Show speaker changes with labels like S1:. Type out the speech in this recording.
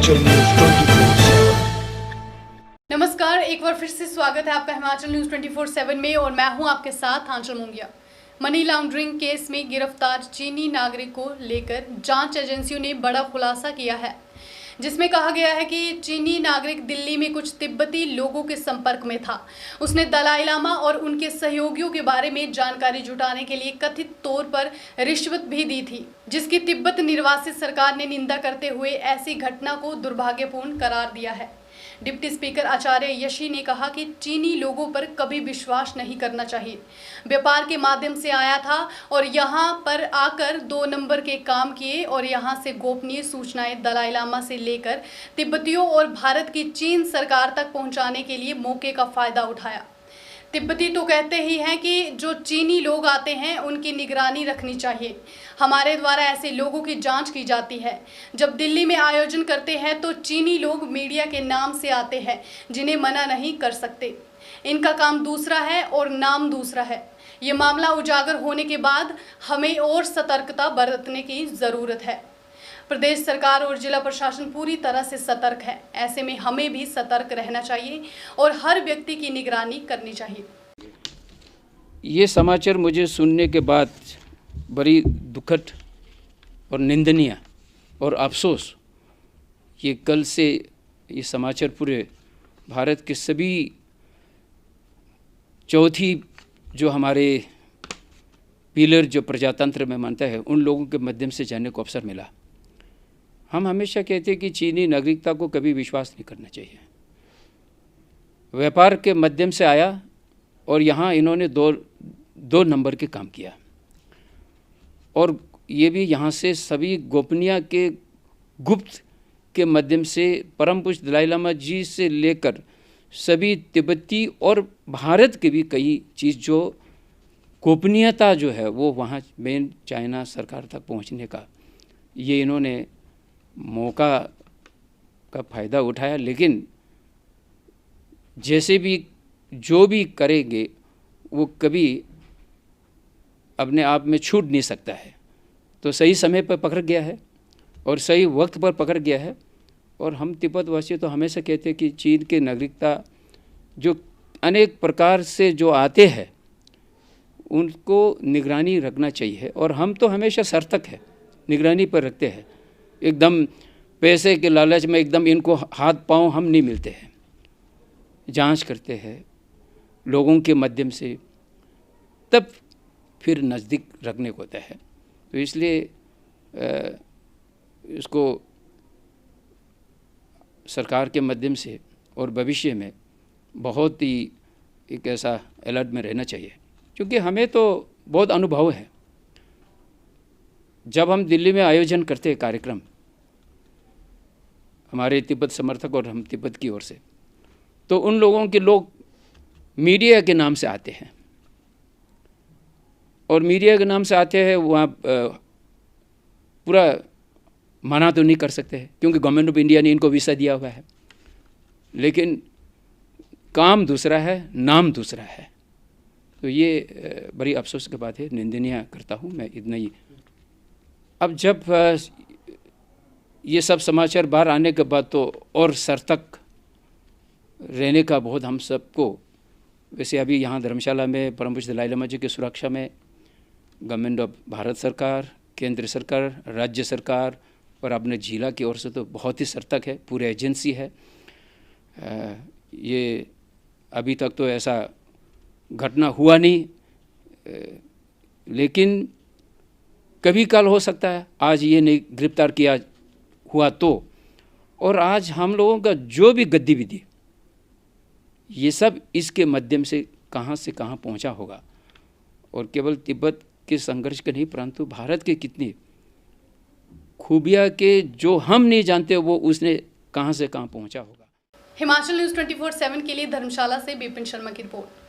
S1: Himachal news 24/7।
S2: नमस्कार, एक बार फिर से स्वागत है आपका हिमाचल न्यूज 24/7 में और मैं हूं आपके साथ आंचल मुंगिया। मनी लॉन्ड्रिंग केस में गिरफ्तार चीनी नागरिक को लेकर जांच एजेंसियों ने बड़ा खुलासा किया है, जिसमें कहा गया है कि चीनी नागरिक दिल्ली में कुछ तिब्बती लोगों के संपर्क में था। उसने दलाई लामा और उनके सहयोगियों के बारे में जानकारी जुटाने के लिए कथित तौर पर रिश्वत भी दी थी, जिसकी तिब्बत निर्वासित सरकार ने निंदा करते हुए ऐसी घटना को दुर्भाग्यपूर्ण करार दिया है। डिप्टी स्पीकर आचार्य यशी ने कहा कि चीनी लोगों पर कभी विश्वास नहीं करना चाहिए। व्यापार के माध्यम से आया था और यहाँ पर आकर 2 नंबर के काम किए और यहाँ से गोपनीय सूचनाएं दलाई लामा से लेकर तिब्बतियों और भारत की चीन सरकार तक पहुँचाने के लिए मौके का फायदा उठाया। तिब्बती तो कहते ही हैं कि जो चीनी लोग आते हैं उनकी निगरानी रखनी चाहिए। हमारे द्वारा ऐसे लोगों की जांच की जाती है। जब दिल्ली में आयोजन करते हैं तो चीनी लोग मीडिया के नाम से आते हैं, जिन्हें मना नहीं कर सकते। इनका काम दूसरा है और नाम दूसरा है। ये मामला उजागर होने के बाद हमें और सतर्कता बरतने की ज़रूरत है। प्रदेश सरकार और जिला प्रशासन पूरी तरह से सतर्क है। ऐसे में हमें भी सतर्क रहना चाहिए और हर व्यक्ति की निगरानी करनी चाहिए।
S3: ये समाचार मुझे सुनने के बाद बड़ी दुखद और निंदनीय और अफसोस, ये कल से ये समाचार पूरे भारत के सभी चौथी जो हमारे पिलर जो प्रजातंत्र में मानता है उन लोगों के माध्यम से जानने को अवसर मिला। हम हमेशा कहते हैं कि चीनी नागरिकता को कभी विश्वास नहीं करना चाहिए। व्यापार के माध्यम से आया और यहाँ इन्होंने दो नंबर के काम किया और ये भी यहाँ से सभी गोपनीय के गुप्त के माध्यम से परम पूज्य दलाई लामा जी से लेकर सभी तिब्बती और भारत के भी कई चीज़ जो गोपनीयता जो है वो वहाँ मेन चाइना सरकार तक पहुँचने का ये इन्होंने मौका का फ़ायदा उठाया। लेकिन जैसे भी जो भी करेंगे वो कभी अपने आप में छूट नहीं सकता है। तो सही समय पर पकड़ गया है और सही वक्त पर पकड़ गया है। और हम तिब्बतवासी तो हमेशा कहते हैं कि चीन के नागरिकता जो अनेक प्रकार से जो आते हैं उनको निगरानी रखना चाहिए और हम तो हमेशा सतर्क है, निगरानी पर रखते हैं। एकदम पैसे के लालच में एकदम इनको हाथ पांव हम नहीं मिलते हैं, जांच करते हैं लोगों के माध्यम से, तब फिर नज़दीक रखने को होता है। तो इसलिए इसको सरकार के माध्यम से और भविष्य में बहुत ही एक ऐसा अलर्ट में रहना चाहिए, क्योंकि हमें तो बहुत अनुभव है। जब हम दिल्ली में आयोजन करते हैं कार्यक्रम हमारे तिब्बत समर्थक और हम तिब्बत की ओर से, तो उन लोगों के लोग मीडिया के नाम से आते हैं और मीडिया के नाम से आते हैं। वहाँ पूरा मना तो नहीं कर सकते हैं क्योंकि गवर्नमेंट ऑफ इंडिया ने इनको वीसा दिया हुआ है, लेकिन काम दूसरा है, नाम दूसरा है। तो ये बड़ी अफसोस की बात है, निंदनीय करता हूँ मैं इतना ही। अब जब ये सब समाचार बाहर आने के बाद तो और सतर्क रहने का बहुत हम सबको, वैसे अभी यहाँ धर्मशाला में परम पूज्य दलाई लामा जी की सुरक्षा में गवर्नमेंट ऑफ भारत सरकार, केंद्र सरकार, राज्य सरकार और अपने जिला की ओर से तो बहुत ही सतर्क है, पूरे एजेंसी है। ये अभी तक तो ऐसा घटना हुआ नहीं, लेकिन कभी काल हो सकता है। आज ये नहीं गिरफ्तार किया हुआ तो, और आज हम लोगों का जो भी गतिविधि ये सब इसके माध्यम से कहाँ पहुंचा होगा। और केवल तिब्बत के संघर्ष के नहीं, परंतु भारत के कितनी खूबियाँ के जो हम नहीं जानते वो उसने कहाँ से कहाँ पहुंचा होगा।
S2: हिमाचल न्यूज 24/7 के लिए धर्मशाला से बिपिन शर्मा की रिपोर्ट।